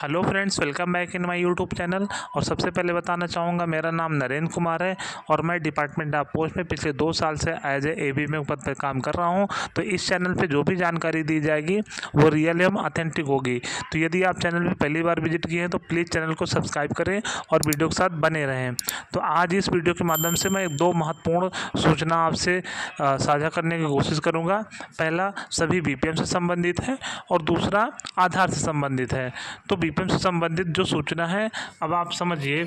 Hello friends, welcome back in my YouTube channel. और सबसे पहले बताना चाहूँगा, मेरा नाम नरेंद्र कुमार है और मैं डिपार्टमेंट ऑफ पोस्ट में पिछले 2 साल से एज ए एबी में पद पर काम कर रहा हूँ। तो इस चैनल पे जो भी जानकारी दी जाएगी वो रियल एवं ऑथेंटिक होगी। तो यदि आप चैनल पर पहली बार विजिट किए हैं तो प्लीज़ चैनल को सब्सक्राइब करें और वीडियो के साथ बने रहें। तो आज इस वीडियो के माध्यम से मैं 2 महत्वपूर्ण सूचना आपसे साझा करने की कोशिश करूँगा। पहला सभी बीपीएम से संबंधित है और दूसरा आधार से संबंधित है। तो बीपीएम से संबंधित जो सूचना है, अब आप समझिए,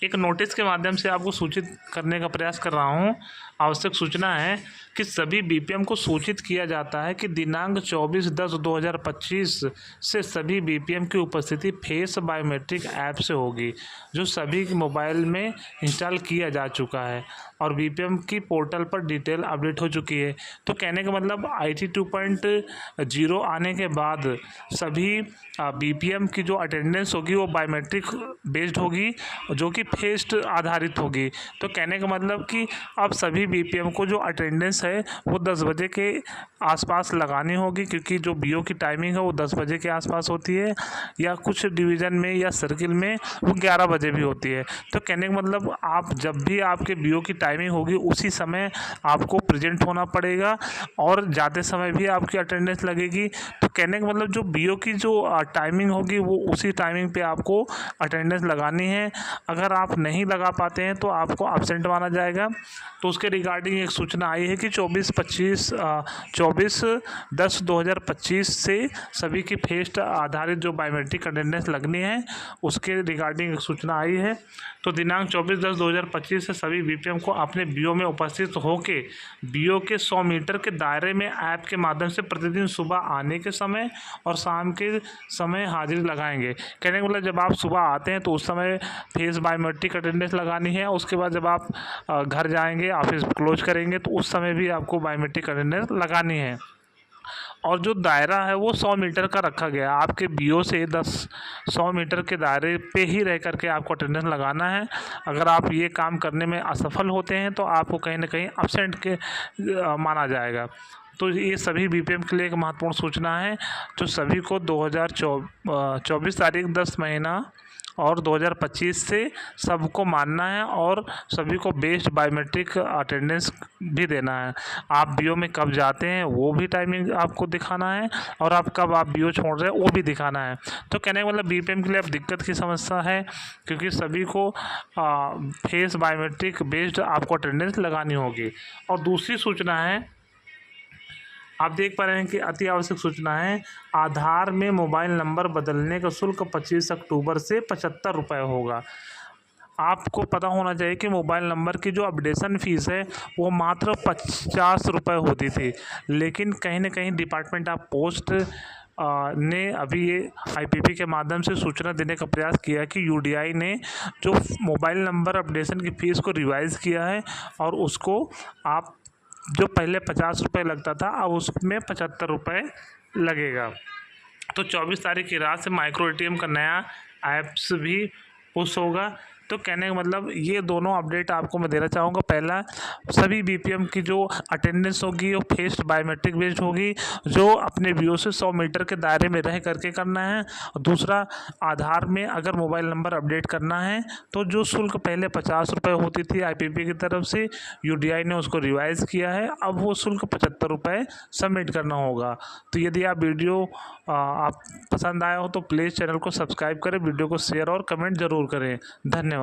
एक नोटिस के माध्यम से आपको सूचित करने का प्रयास कर रहा हूँ। आवश्यक सूचना है कि सभी बीपीएम को सूचित किया जाता है कि दिनांक 24/10/2025 से सभी बीपीएम की उपस्थिति फेस बायोमेट्रिक ऐप से होगी, जो सभी मोबाइल में इंस्टॉल किया जा चुका है और बीपीएम की पोर्टल पर डिटेल अपडेट हो चुकी है। तो कहने का मतलब IT 2.0 आने के बाद सभी बीपीएम की जो अटेंडेंस होगी वो बायोमेट्रिक बेस्ड होगी, जो कि फेस आधारित होगी। तो कहने का मतलब कि अब सभी बीपीएम को जो अटेंडेंस है वो 10 बजे के आसपास लगानी होगी, क्योंकि जो बीओ की टाइमिंग है वो 10 बजे के आसपास होती है, या कुछ डिवीज़न में या सर्किल में वो 11 बजे भी होती है। तो कहने का मतलब आप जब भी आपके बीओ की टाइमिंग होगी उसी समय आपको प्रेजेंट होना पड़ेगा और ज़्यादा समय भी आपकी अटेंडेंस लगेगी। तो कहने का मतलब जो बीओ की जो टाइमिंग होगी वो उसी टाइमिंग पे आपको अटेंडेंस लगानी है। अगर आप नहीं लगा पाते हैं तो आपको एब्सेंट माना जाएगा। तो उसके रिगार्डिंग एक सूचना आई है कि 24/10/2025 से सभी की फेस आधारित जो बायोमेट्रिक अटेंडेंस लगनी है उसके रिगार्डिंग एक सूचना आई है। तो दिनांक 24/10/2025 से सभी बीपीएम को अपने बीओ में उपस्थित होकर बीओ के 100 मीटर के दायरे में ऐप के माध्यम से प्रतिदिन सुबह आने के समय और शाम के समय हाजिरी लगाएंगे। कहने का मतलब जब आप सुबह आते हैं तो उस समय फेस बायोमेट्रिक अटेंडेंस लगानी है। उसके बाद जब आप घर जाएंगे, ऑफिस क्लोज करेंगे, तो उस समय भी आपको बायोमेट्रिक अटेंडेंस लगानी है। और जो दायरा है वो 100 मीटर का रखा गया है। आपके बीओ से 100 मीटर के दायरे पे ही रह करके आपको अटेंडेंस लगाना है। अगर आप ये काम करने में असफल होते हैं तो आपको कहीं ना कहीं एब्सेंट के माना जाएगा। तो ये सभी बीपीएम के लिए एक महत्वपूर्ण सूचना है, जो सभी को 2024 तारीख 10 महीना और 2025 से सबको मानना है और सभी को बेस्ड बायोमेट्रिक अटेंडेंस भी देना है। आप बीओ में कब जाते हैं वो भी टाइमिंग आपको दिखाना है और आप कब बीओ छोड़ रहे हैं वो भी दिखाना है। तो कहने का मतलब बीपीएम के लिए अब दिक्कत की समस्या है, क्योंकि सभी को फेस बायोमेट्रिक बेस्ड आपको अटेंडेंस लगानी होगी। और दूसरी सूचना है, आप देख पा रहे हैं कि अति आवश्यक सूचना है, आधार में मोबाइल नंबर बदलने का शुल्क 25 अक्टूबर से 75 रुपये होगा। आपको पता होना चाहिए कि मोबाइल नंबर की जो अपडेशन फ़ीस है वो मात्र 50 रुपये होती थी, लेकिन कहीं ना कहीं डिपार्टमेंट ऑफ पोस्ट ने अभी ये IPP के माध्यम से सूचना देने का प्रयास किया कि UDI ने जो मोबाइल नंबर अपडेशन की फ़ीस को रिवाइज़ किया है और उसको आप जो पहले 50 रुपये लगता था अब उसमें 75 रुपये लगेगा। तो 24 तारीख की रात से माइक्रो ATM का नया ऐप्स भी पुश होगा। तो कहने का मतलब ये दोनों अपडेट आपको मैं देना चाहूँगा। पहला, सभी बीपीएम की जो अटेंडेंस होगी वो फेस बायोमेट्रिक बेस्ड होगी, जो अपने बीओ से 100 मीटर के दायरे में रह करके करना है। और दूसरा, आधार में अगर मोबाइल नंबर अपडेट करना है तो जो शुल्क पहले 50 रुपये होती थी IPP की तरफ से, UDI ने उसको रिवाइज़ किया है, अब वो शुल्क 75 रुपये सबमिट करना होगा। तो यदि आप वीडियो आप पसंद आया हो तो प्लीज़ चैनल को सब्सक्राइब करें, वीडियो को शेयर और कमेंट ज़रूर करें। धन्यवाद।